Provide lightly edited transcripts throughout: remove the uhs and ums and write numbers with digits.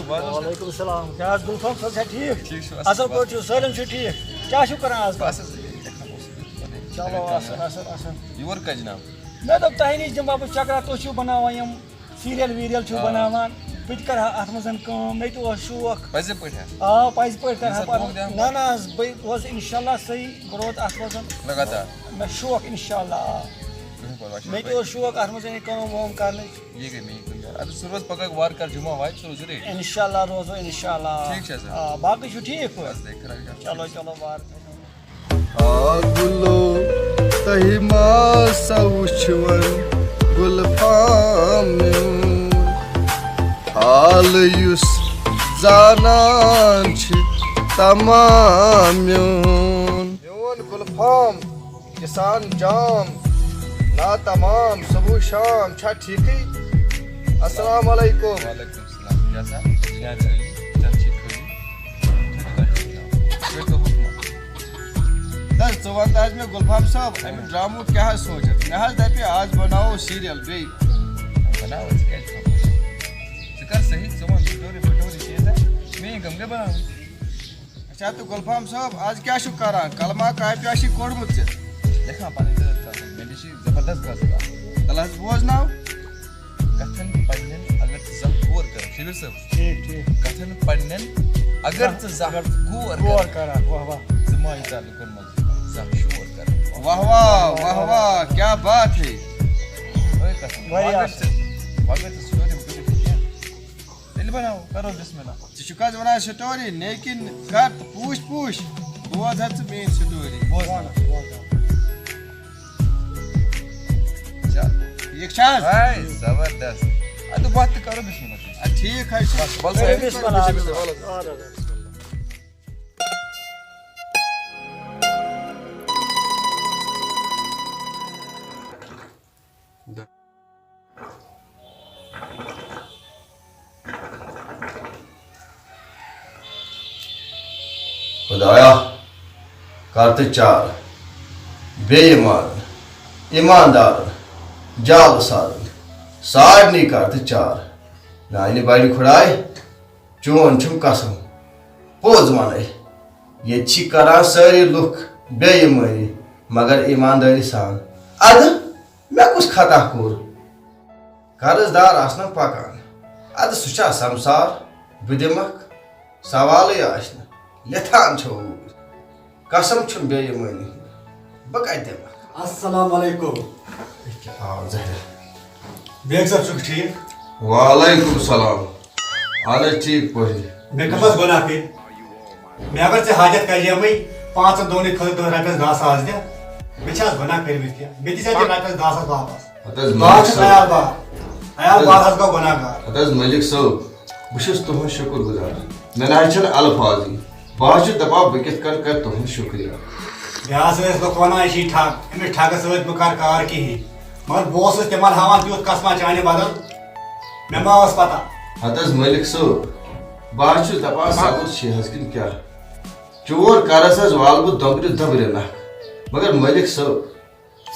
وعلیکم السلام کیا گلفام صاحب ہے ٹھیک چھُ اصل پٲٹھۍ چھُ سٲلِم چھُ ٹھیٖک کیٛاہ چھُو کران آز بس چلو اصل یور کتہِ جناب مےٚ دوٚپ تۄہہِ نِش دِمہٕ بہٕ چکرا تُہۍ چھِو بناوان یِم سیٖریل ویٖریل چھِو بناوان بہٕ تہِ کرٕ ہا اَتھ منٛز کٲم مےٚ تہِ اوس شوق پزِ پٲٹھۍ آ پزِ پٲٹھۍ کرٕ ہا نہ نہ حظ بہٕ روزٕ اِنشاءاللہ صحیح بہٕ روزٕ اَتھ منٛز لگاتار مےٚ شوق اِنشاءاللہ آ مےٚ تہِ اوس شوق اَتھ منٛز کٲم وٲم کرنٕچ یہ گٔے میٲنۍ اَدٕ ژٕ روز پگاہ وارٕ کارٕ جمعہ واتہِ ژٕ روز ریڈی اِنشاءاللہ روزو اِنشاءاللہ ٹھیٖک چھا سر آ باقٕے چھُو ٹھیٖک بس پٲٹھۍ دے خراب چلو چلو وارٕ گُلو تۄہہِ ما سا وٕچھوَن گُلفام میون حالہٕ یُس زانان چھِ تمام میون گُلفام کِسان جام نا تمام صبح شام چھا ٹھیٖکٕے السلام علیکم وعلیکم السلام کیٛاہ سا کیٛاہ ژٕ چھِ حظ ژٕ وَن تہٕ حظ مےٚ گُلفام صٲب اَمہِ ڈرامُک کیٛاہ حظ سوٗنٛچِتھ مےٚ حظ دَپہِ آز بناوو سیٖریل بیٚیہِ بناو ژٕ کیٛازِ ژٕ کر صحیح ژٕ وَن سٹوری وٹوری کینٛہہ میٲنۍ کٲم گٔے بناوٕنۍ اچھا تہٕ گُلفام صٲب آز کیٛاہ چھُکھ کران کلما کاپیٛا چھِ کوٚڑمُت ژےٚ لیکھان پنٕنۍ ذٲت کَتھ مےٚ چھِ زبردست غزل تَلہٕ حظ بوزناو کتھن پننٮ۪ن اگر ژٕ زانٛہہ غور کَرکھ شبیٖر صٲب ٹھیٖک ٹھیٖک کتھن پننٮ۪ن اگر ژٕ زانٛہہ غور غور کران واہ واہ ژٕ ما ییٖژاہ لُکن منٛز زانٛہہ شور کران واہ واہ واہ واہ کیٛاہ بات ہے واریاہ وۄنۍ ژٕ سٹوری وٹوری کینٛہہ تیٚلہِ بناوو کرو بسملہ ژٕ چھُکھ حظ وَنان سٹوری لیکِن کر تہٕ پوٗچھ پوٗچھ بوز حظ ژٕ میٲنۍ سٹوری ٹھیٖک چھا حظ زبردست ادٕ وقت تہِ کرو بسملہ اَدٕ ٹھیٖک حظ چھُ خۄدایا کر تہٕ چار بے ایمان ایماندارن جال سارن سارنٕے کر تہٕ چار میانہِ بڑِ خۄداے چون چھُم قسم پوٚز وَنَے ییٚتہِ چھِ کران سٲری لُکھ بے ایمٲنی مگر ایماندٲری سان اَدٕ مےٚ کُس خطا کوٚر قرض دار آسنہ پکان اَدٕ سُہ چھا سمسار بہٕ دِمکھ سوالٕے آسہِ نہٕ لِتھان چھو قسم چھُم بے ایمٲنی بہٕ کتہِ دِمکھ السلام علیکم ظٲہِر بیگ صاحب چھُکھ ٹھیٖک وعلیکم السلام اہن حظ ٹھیٖک پٲٹھۍ مےٚ کٔم حظ گۄناہ کٔرۍ مےٚ اگر ژےٚ حاجت کریمٕے 5 دۄہنٕے خٲطرٕ دہ رۄپیس 10 ساس دِ مےٚ چھِ حظ گۄناہ کٔرمٕتۍ کینٛہہ مےٚ دِ ژےٚ تِم رۄپیس 10 ساس واپس بہٕ چھُس عیال بار حظ گوٚو گۄناہ گار ہتہٕ حظ مٔلِک صٲب بہٕ چھُس تُہُنٛد شُکُر گُزار مےٚ نہ حظ چھنہٕ الفاظٕے بہٕ حظ چھُس دپان بہٕ کِتھ کٔنۍ کرٕ تُہُنٛد شُکریہ مےٚ ہسا ٲسۍ لُکھ ونان یہِ چھِ ٹھگ أمِس ٹھگس سۭتۍ بہٕ کرٕ کار کِہیٖنۍ مگر بہٕ اوسُس تِمن ہاوان تیُتھ قسما چانہِ بدل مےٚ ما ٲس پتہ ہتہٕ حظ مٔلِک صٲب بہٕ حظ چھُس دپان صبر چھِ حظ کِنہٕ کیٛاہ چور کرس حظ والہٕ بہٕ دۄبرِ دۄبرِ نکھ مگر مٔلِک صٲب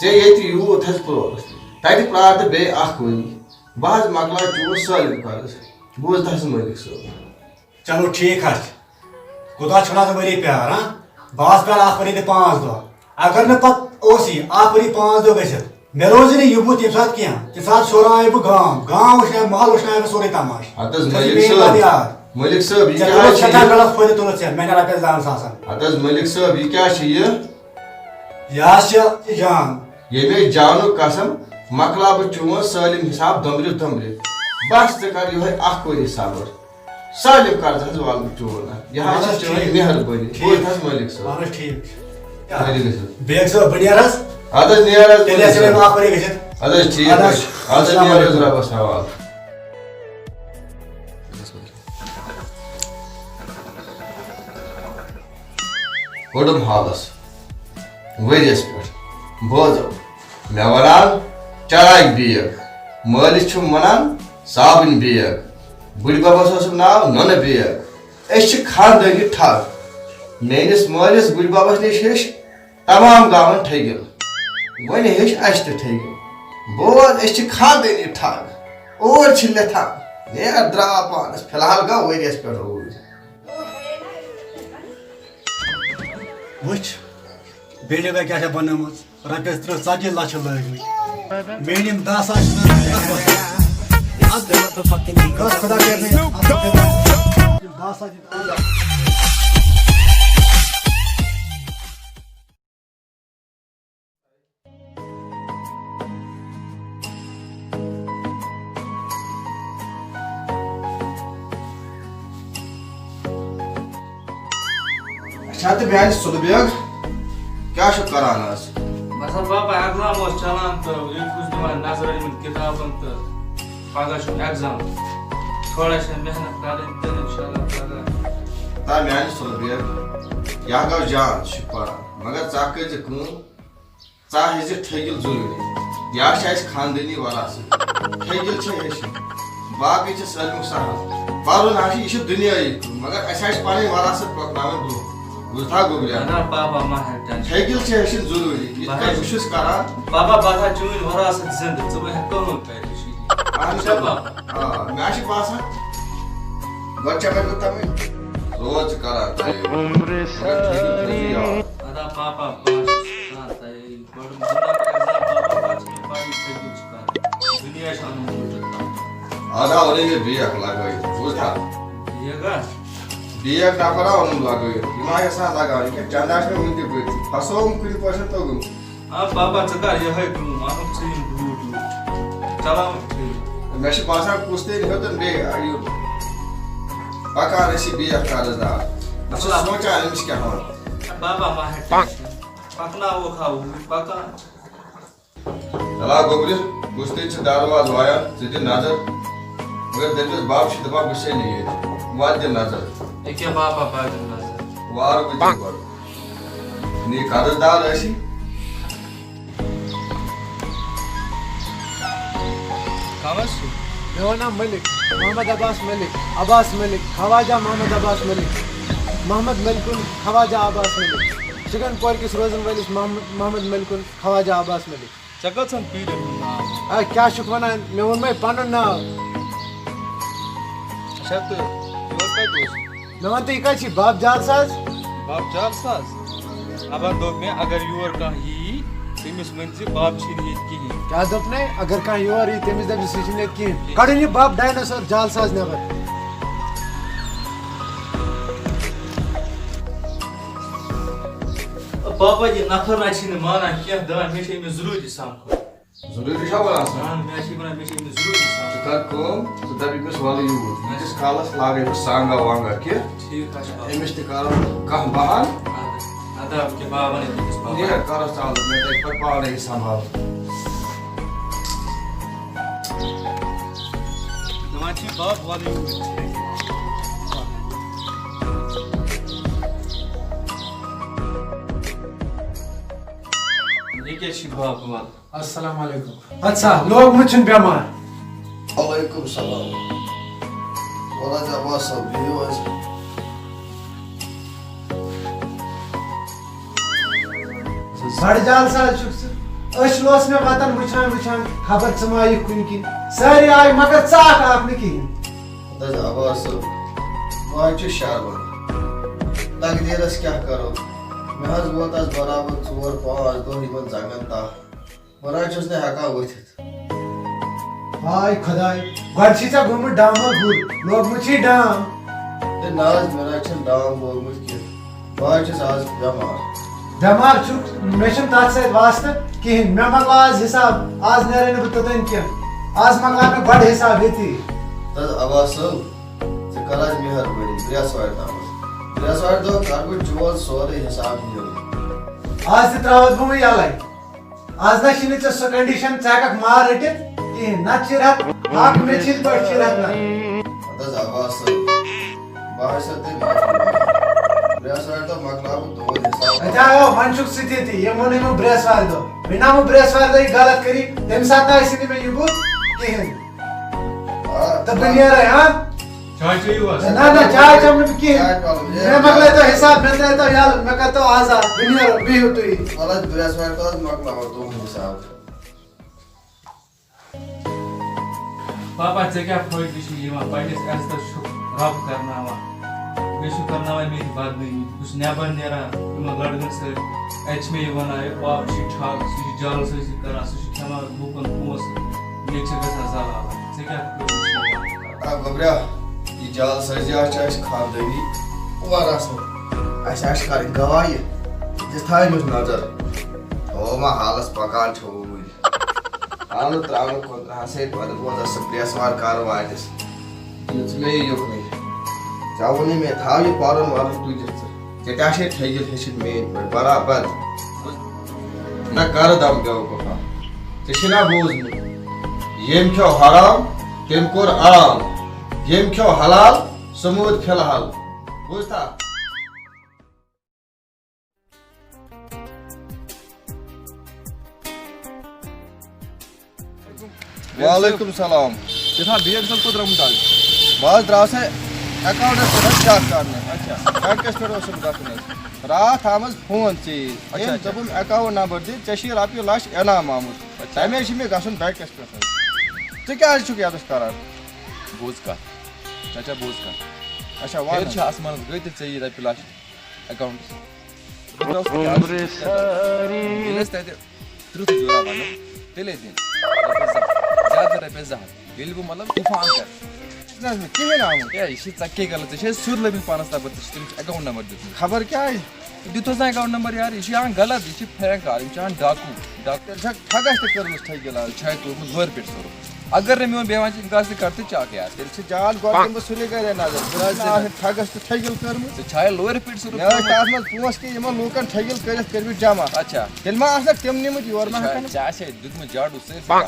ژےٚ ییٚتہِ یوٗت حظ پرٛووُس تتہِ پرٛار تہٕ بیٚیہِ اکھ ؤری بہٕ حظ مۄکلاو چور سٲلِم قرض بوٗز حظ مٔلِک صٲب چلو ٹھیٖک حظ چھُ کوٗتاہ چھُنہٕ حظ ؤری پیار ہاں بہٕ حظ پیارٕ اکھ ؤری تہٕ 5 دۄہ اگر نہٕ پتہٕ اوسُے اکھ ؤری 5 دۄہ گٔژھِتھ مےٚ روزِ نہٕ یہِ بُتھ ییٚمہِ ساتہٕ کینٛہہ تمہِ ساتہٕ شوراے بہٕ گام وٕچھناو محل وٕچھناو بہٕ سورُے تماشہٕ ہتہٕ حظ مٔلِک صٲب یہِ کیٛاہ حظ چھِ غلط فٲیدٕ تُلُتھ ژےٚ مےٚ نہِ رۄپیس 10 ساسن ہتہٕ حظ مٔلِک صٲب یہِ کیٛاہ چھِ یہِ حظ چھِ جان ییٚمے جانُک قسم مۄکلاو بہٕ چون سٲلِم حساب دۄمبرِ دۄمبرِ بس ژٕ کر یِہوے اکھ ؤری صبر سٲلِم قرض حظ والہٕ بہٕ چون یہِ حظ چھِ چٲنۍ مہربٲنی بوٗز حظ مٔلِک صٲب اہن حظ ٹھیٖک بیگ صٲب بہٕ نیرٕ حظ اَدٕ حظ نیر حظ تیٚلہِ آسہِ مےٚ اکھ ؤری گٔژھِتھ اَدٕ حظ ٹھیٖک حظ چھُ اَدٕ حظ نیر حظ رۄبس حوالہٕ کوٚڑُم حالس ؤرِیس پٮ۪ٹھ بوزو مےٚ ونان چراے بیگ مٲلِس چھُم ونان صابٕنۍ بیگ بٕڈِ ببس اوسُم ناو نُنہٕ بیگ أسۍ چھِ خاندٲنی ٹھگ میٲنِس مٲلِس بٕڈِ ببس نِش ہیٚچھ تمام گامن ٹھٔگِل وۄنۍ ہیٚچھ اسہِ تہِ ٹھٔگِل بوز أسۍ چھِ خاندٲنی ٹھگ اور چھِ لِتھان نیر درا پانس فی الحال گا ؤریس پٮ۪ٹھ روٗد وٕچھ بِلڈِنٛگا کیٛاہ چھےٚ بنٲومٕژ رۄپیَس 30-40 لَچھ لٲگۍمٕتۍ میٛٲنۍ یِم 10 ساس چھِ خۄدا کَرنٕے 10 ساس اچھا تہٕ میٛانہِ سُلہٕ بیگ کیٛاہ چھُکھ کران آز بس پاپا ایگزام اوس چلان تو یہ چھُس دِوان نظر یِمن کِتابن تہٕ پگاہ چھُ ایگزام تھوڑا چھِ محنت کرٕنۍ تہٕ انشاءاللہ پگاہ تا میٛانہِ سُلہٕ بیگ یا گوٚو جان ژٕ چھُکھ پران مگر ژٕ کٔرۍ زِ کٲم ژٕ ہیٚزِ ٹھٔکِل ضروٗری یا چھِ اَسہِ خاندٲنی وراثت ٹھٔکِل چھِ ہیٚچھِنۍ باقٕے چھِ سٲلِم سہل پرُن ہا چھُ یہِ چھُ دُنیٲیی کٲم مگر اَسہِ آسہِ پنٕنۍ وراثت پکناوٕنۍ برٛونٛہہ بوٗزتھا گوٚبریا نہ پاپا ما ہے ٹینشن ٹھٔکِل چھِ ہیٚچھِنۍ ضروٗری یِتھ کٔنۍ بہٕ چھُس کران پاپا بہٕ تھاو چٲنۍ وراثت زِندٕ ژٕ ما ہٮ۪کھ کٲم کٔرِتھ آ مےٚ چھُ باسان گۄڈٕ چھےٚ مےٚ تَمہِ روز ژٕ کران ادا پاپا بہٕ چھُس کران تیٲری گۄڈٕ ایگزام پاپا پتہٕ چھِ مےٚ پَیی کٔرِو چھِ کران دُنیا چھُ اَنُن موٗجوٗد آدھا اوٚنُے مےٚ بیگ لگٲیِتھ بوٗزتھا یہ گا بیگ نفرا اوٚنُم لگٲیِتھ یہِ ما گژھان لگاوُن یہِ کیٛاہ چندا چھُ مےٚ وُنہِ تہِ بٔرِتھ پھسووُم کُنہِ پٲٹھۍ توٚگُم آ پاپا ژٕ کر یِہے کٲم اَنُکھ ژٕ یِم بوٗٹھ ووٗٹھ چلاوُن ٹھیٖک مےٚ چھُ باسان کُس تانۍ ہیوٚتُن بیٚیہِ یہِ پکان ٲسۍ یہِ بیگ قرض دار بہٕ چھُس سونٛچان أمِس کیٛاہ وَنہٕ بابا ما ہے ٹینشن پکناووکھ ہا اوٗرۍ پکان چلا گوٚبرِ کُس تانۍ چھِ دروازٕ وایان ژٕ دِ نظر مگر دٔپۍزٮ۪س بب چھُ دپان بہٕ چھسے نہٕ ییٚتہِ وۄنۍ دِ نظر ییٚکیٛاہ پاپا بہٕ دِمہٕ نظر وارٕ بہٕ دِمہٕ گۄڈٕ نی قرض دار ٲسی کم حظ چھُ میون نام ملک محمد عباس ملک عباس ملک خواجہ محمد عباس ملک محمد ملکن خواجہ عباس ملک شگن پور کس روزن وٲلِس محمد ملکن خواجہ عباس ملک ژےٚ کٔژن پیٖرن ہُنٛد ناو کیٛاہ چھُکھ ونان مےٚ ووٚنمے پنُن ناو اچھا تہٕ یور کتہِ اوس مےٚ ون تہٕ یہِ کتہِ چھی باب جال ساز بب جال ساز ابن دوٚپ مےٚ اگر یور کانٛہہ یی تٔمِس ؤنۍ زِ بب چھِنہٕ ییٚتہِ کِہیٖنۍ کیٛاہ دوٚپنَے اگر کانٛہہ یور یی تٔمِس دٔپہِ سُہ چھُنہٕ ییٚتہِ کِہیٖنۍ کڑُن یہِ بب ڈایناسور جال ساز نٮ۪بر پاپا جی نفر نہ چھِنہٕ مانان کینٛہہ دپان مےٚ چھِ أمِس ضروٗری سمکھُن ضروٗری چھا وَنان ژٕ مےٚ چھِ وَنان مےٚ چھِ أمِس ضروٗری ژٕ سمکھُن کر کٲم ژٕ دپ أمِس وَلہٕ یوٗر ییٖتِس کالس لاگے بہٕ سانگا وانگا کہِ ٹھیٖک حظ چھُ پاپا أمِس تہِ کرو کانٛہہ بہان ادا کہِ بابا وَنہِ تٔمِس پاپا نیر کرو ژالہٕ مےٚ تَگہِ پتہٕ پانے یہِ سنبھالُن دپان چھِ بب وَلہٕ یوٗرۍ یہ کیٛاہ چھِ بب وَلہٕ السلام علیکم اچھا لوگمُت چھُنہٕ بٮ۪مار وعلیکُم سلام وَلہٕ حظ عباس صٲب بِہِو حظ بڑٕ جال ساز چھُکھ ژٕ أچھ اوس مےٚ وطن وٕچھان وٕچھان خبر ژٕ ما یِکھ کُنہِ کِنۍ سٲری آیہِ مگر ژٕ اکھ آکھ نہٕ کِہیٖنۍ حظ عباس صٲب بہٕ حظ چھُس شرمنٛد تقدیٖرس کیٛاہ کرو مےٚ حظ ووت آز برابر 4-5 دۄہ یِمن زنٛگن تپھ بہٕ نہ حظ چھُس نہٕ ہٮ۪کان ؤتھِتھ ہاے خۄداے گۄڈٕ چھی ژےٚ گوٚمُت ڈامُک گُر لوگمُت چھی ڈام ہے نہ حظ مےٚ نہ حظ چھُنہٕ ڈام لوگمُت کینٛہہ بہٕ حظ چھُس آز بٮ۪مار بٮ۪مار چھُکھ مےٚ چھُنہٕ تتھ سۭتۍ واسطہٕ کِہیٖنۍ مےٚ مۄکلاو آز حساب آز نیرے نہٕ بہٕ توٚتانۍ کینٛہہ آز مۄکلاو مےٚ گۄڈٕ حساب ییٚتی حظ عباس صٲب ژٕ کر حظ مہربٲنی برٛٮ۪سوارِ تامَتھ برٛٮ۪سوارِ دۄہ کر بہٕ چون سورُے حساب نیرُن آز تہِ تراوتھ بہٕ وۄنۍ یَلے آز نہ چھِنہٕ ژےٚ سۄ کنڈِشن ژٕ ہٮ۪ککھ مار رٔٹِتھ کِہیٖنۍ نتہٕ چھِ رٮ۪تھ اکھ مےٚ چھِتھ پٲٹھۍ چھِ رٮ۪تھ اَدٕ حظ عباس صٲب بہٕ آسہٕ تۄہہِ معٲفی برٛٮ۪سوارِ دۄہ مۄکلاو بہٕ تُہُنٛد حساب اَتہِ آو وۄنۍ چھُکھ ژٕ تہِ یِم ووٚنُے مےٚ برٛٮ۪سوارِ دۄہ وۄنۍ نا وۄنۍ برٛٮ۪سوارِ دۄہ یہِ غلط کٔری تَمہِ ساتہٕ نہ ٲسی نہٕ مےٚ یہِ بُتھ کِہیٖنۍ تہٕ بہٕ نیرے ہاں چاے چیٚیِو حظ نہ نہ چاے چٮ۪مہٕ نہٕ بہٕ کِہیٖنۍ مےٚ مۄکلٲے تو حساب مےٚ ترٛٲے تو یَلہٕ مےٚ کر تو آزاد بہٕ نیرو بِہِو تُہۍ وَلہٕ حظ برٛٮ۪سوارِ دۄہ حظ مۄکلاوو تُہُنٛد حساب پاپا ژےٚ کیٛاہ فٲیدٕ چھُ یِوان پنٛنِس عزتس چھُکھ رب کرناوان بیٚیہِ چھُ کرناوان مےٚ تہِ بدنٲمی بہٕ چھُس نٮ۪بر نیران یِمن لڑکن سۭتۍ اَتہِ چھِ مےٚ یہِ ونان ہے پاپہٕ چھُ ٹھگ سُہ چھُ جالسٲزی کران سُہ چھُ کھٮ۪وان لوٗکن پونٛسہٕ ییٚتہِ چھِ گژھان زلال ژےٚ کیٛاہ کٔرمٕژ گوٚبرا یہِ جال سٲزی چھِ اَسہِ خاندٲنی اورٕ آسان اَسہِ آسہِ کَرٕنۍ گواہی دِ تھایمٕژ نظر تھوٚو ما حالس پکان ٹھوٗل آو نہٕ ترٛاونہٕ خٲطرٕ سۭتۍ پتہٕ ووت سُہ پرٛیسوار کر واتٮ۪س دِژ مےٚ یہِ یُکنُے ژےٚ ووٚنُے مےٚ تھاو یہِ پرُن وَرُن تُجِتھ ژٕ کیٛاہ چھے ٹھٔگِتھ ہیٚچھِنۍ میٛٲنۍ پٲٹھۍ برابر نہ کر دم بیوقوٗفا ژےٚ چھُے نا بوٗزمُت ییٚمۍ کھیوٚو حرام تٔمۍ کوٚر آرام ییٚمۍ کھیوٚو حلال سُہ موٗد فِلحال بوٗزتھا وعلیکم السلام بہٕ حظ درٛاس اٮ۪کاوُنٛٹَس پٮ۪ٹھ چیک کرنہِ بٮ۪نٛکَس پٮ۪ٹھ اوسُم گژھُن حظ راتھ آمٕژ فون ژیٖرۍ أمۍ دوٚپُم اٮ۪کاوُنٛٹ نمبر دِ ژےٚ چھُے رۄپیہِ لچھ انعام آمُت تَمے چھِ مےٚ گژھُن بٮ۪نٛکَس پٮ۪ٹھ حظ ژٕ کیٛازِ چھُکھ یَتَس کران بوز کتھ چاچا بوز کتھ اچھا ہیٚرِ وَن چھِ آسمانس گٔے تہٕ ژےٚ یی رۄپیہِ لچھ اٮ۪کاونٹس ییٚلہِ أسۍ تتہِ تٕرٛہ جورا ونو تیٚلے دِنۍ زیادٕ رۄپیس 2 ہتھ ییٚلہِ بہٕ مطلب طوفان کرٕ چھُنہٕ حظ مےٚ کِہیٖنۍ آمُت ہے یہِ چھِ ژکے غلط ژےٚ چھِ سیوٚد لٲگمٕتۍ پانس تپٲرۍ ژےٚ چھِ تٔمِس اٮ۪کاوُنٹ نمبر دیُتمُت خبر کیٛازِ دِتُس نا اٮ۪کاوُنٹ نمبر یار یہِ چھُ یِوان غلط یہِ چھِ فیک کار یِم چھِ یِوان ڈاکوٗ تیٚلہِ چھکھ ٹھگس تہِ کٔرمٕژ ٹھٔگی لال چھِ اَتہِ کوٚرمُت وٲرۍ پٮ۪ٹھ سورُے اگر نہٕ میون بیٚہوان چھِ گژھ ژٕ کر تہٕ چاک یار تیٚلہِ چھِ جان گۄڈٕ دِمہٕ بہٕ سُلے گرے نظر ٹھگس تہٕ ٹھٔگِل کٔرمٕژ ژےٚ چھایہِ لورِ پٮ۪ٹھ سورُے مےٚ ٲسۍ تتھ منٛز پونٛسہٕ کہِ یِمن لوٗکن ٹھٔگِل کٔرِتھ کٔرمٕتۍ جمع اچھا تیٚلہِ ما آسنکھ تِم نِمٕتۍ یورٕ ما ہٮ۪کن ژےٚ آسہِ دیُتمُت جاڈوٗ سٲرسٕے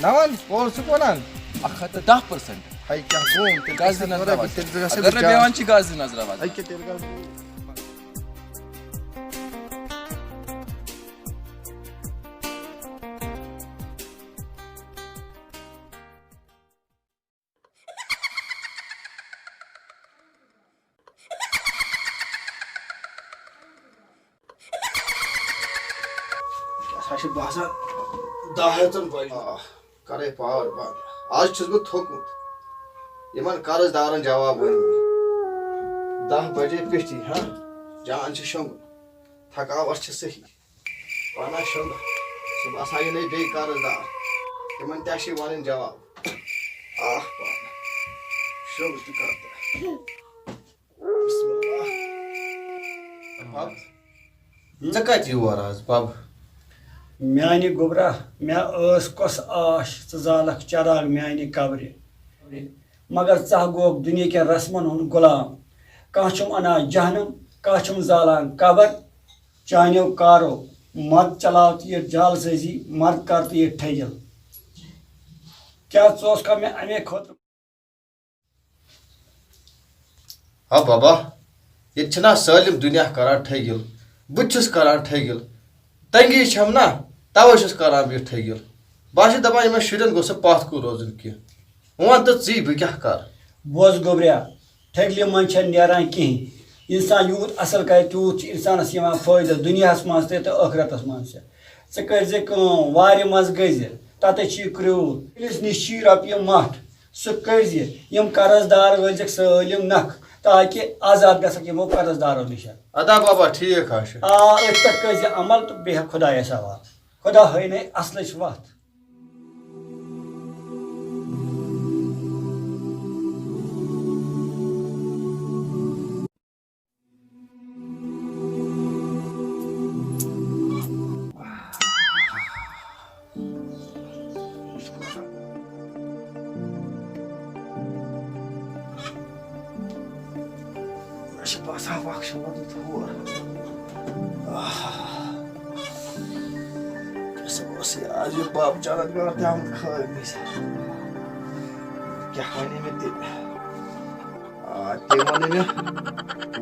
نہ وَن پوٚز چھُکھ وَنان 110% ہے کیٛاہ گوٚم تیٚلہِ گژھ دِ نظر تیٚلہِ گژھٕ اگر بہٕ نہٕ جان بیٚہوان چھِ گژھ دِ نظر أکہِ تیٚلہِ گژھٕ بہٕ ہسا چھُ باسان 10 بجہِ کرے پاور بنٛد آز چھُس بہٕ تھوٚکمُت یِمن قرض دارن جواب ؤنمٕتۍ 10 بجے پیٚٹھی ہاں جان چھُ شۄنٛگُن تھکاوٹ چھِ صحیح پناہ شۄنٛگہٕ صُبحس آیہِ نَے بیٚیہِ قرض دار تِمن تہِ چھِ وَنٕنۍ جواب آہ پانہٕ شۄنٛگ تہِ کر بسم اللہ بب ژٕ کتہِ یور آز بب میانہِ گوٚبرا مےٚ ٲس کۄس آش ژٕ زالکھ چراغ میانہِ قبرِ مگر ژٕ گوٚوکھ دُنیا کٮ۪ن رسمن ہُنٛد غلام کانٛہہ چھُم اَنان جہنم کانٛہہ چھُم زالان قبر چانیو کارو مرد چلاو تہٕ یہِ جالسٲزی مرد کر تہٕ یہِ ٹھٔگِل کیٛاہ ژٕ اوسکھا مےٚ اَمے خٲطرٕ ہا بابا ییٚتہِ چھِنا سٲلِم دُنیا کران ٹھٔگِل بہٕ تہِ چھُس کران ٹھٔگِل تنگی چھم نا توے چھُس کران بہٕ یہِ ٹھٔگِل بہٕ چھُس دپان یِمن شُرٮ۪ن گوٚژھ نہٕ پتھ کُن روزُن کینٛہہ وۄنۍ تہٕ ژٕے بہٕ کیٛاہ کرٕ بوز گوٚبریا ٹھٔگلہِ منٛز چھنہٕ نیران کِہیٖنۍ اِنسان یوٗت اَصٕل کرِ تیوٗت چھُ اِنسانس یِوان فٲیدٕ دُنیاہس منٛز تہِ تہٕ ٲخرتس منٛز تہِ ژٕ کٔرزِ کٲم وارِ منٛز گٔژھزِ تتٮ۪تھ چھُے کرٛیوٗل ییٚلِس نِش چھُے رۄپیہِ مٹھ سُہ کٔرزِ یِم قرض دار وٲلزِکھ سٲلِم نکھ تاکہِ آزاد گژھکھ یِمو قرض دارو نِش ادا بابا ٹھیٖک حظ چھُ أتھۍ پٮ۪ٹھ کٔرزِ عمل تہٕ بیٚہہ خۄدایس حوال خۄدا ہٲینَے اصلٕچ وتھ مےٚ چھُ باسان وق چھُ ووتمُت ہور اوس آز یہِ بب چنٛد گار تہِ آمُت خٲرمِس کیٛاہ وَنے مےٚ تٔمۍ تٔمۍ ووٚنُے مےٚ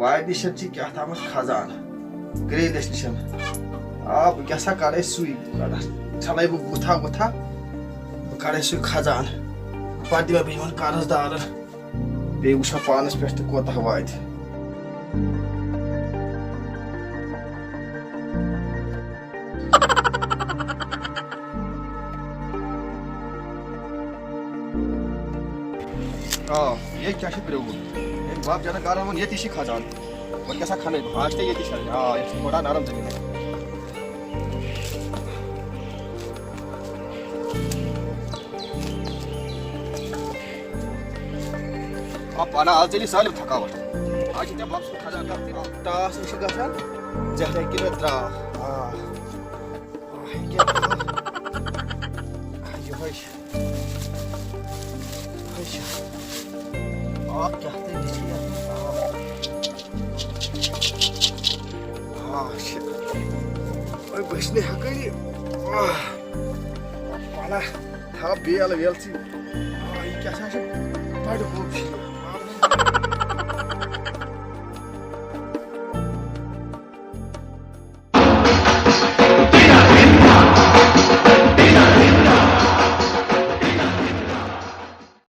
وارِ نِش چھِ کیٛاہ تامَتھ خزانہٕ گرٛیٖلِس نِش بہٕ کیٛاہ سا کَڑے سُے چھَلے بہٕ بُتھا وُتھا بہٕ کَڑے سُے خزانہٕ پتہٕ دِمے بہٕ یِمن قرض دارن بیٚیہِ وٕچھو پانس پٮ۪ٹھ تہِ کوتاہ واتہِ یہ کیا پریوت میری باپ جانا کار ون یہ کھسان پہ کیا کھانے آج تھے یہ ہاں یہ تھوڑا نرم زمین آپ پانا آج چلی سالم تھکاوٹ آج تے باپ سو کھجا کرتے ٹاس نش گژھان زہر کِنہٕ ترٛاو یِہوے آپ کیا بچنے ہکانی پانا تھا بیل ویل سی یہ کیا بڑ خوب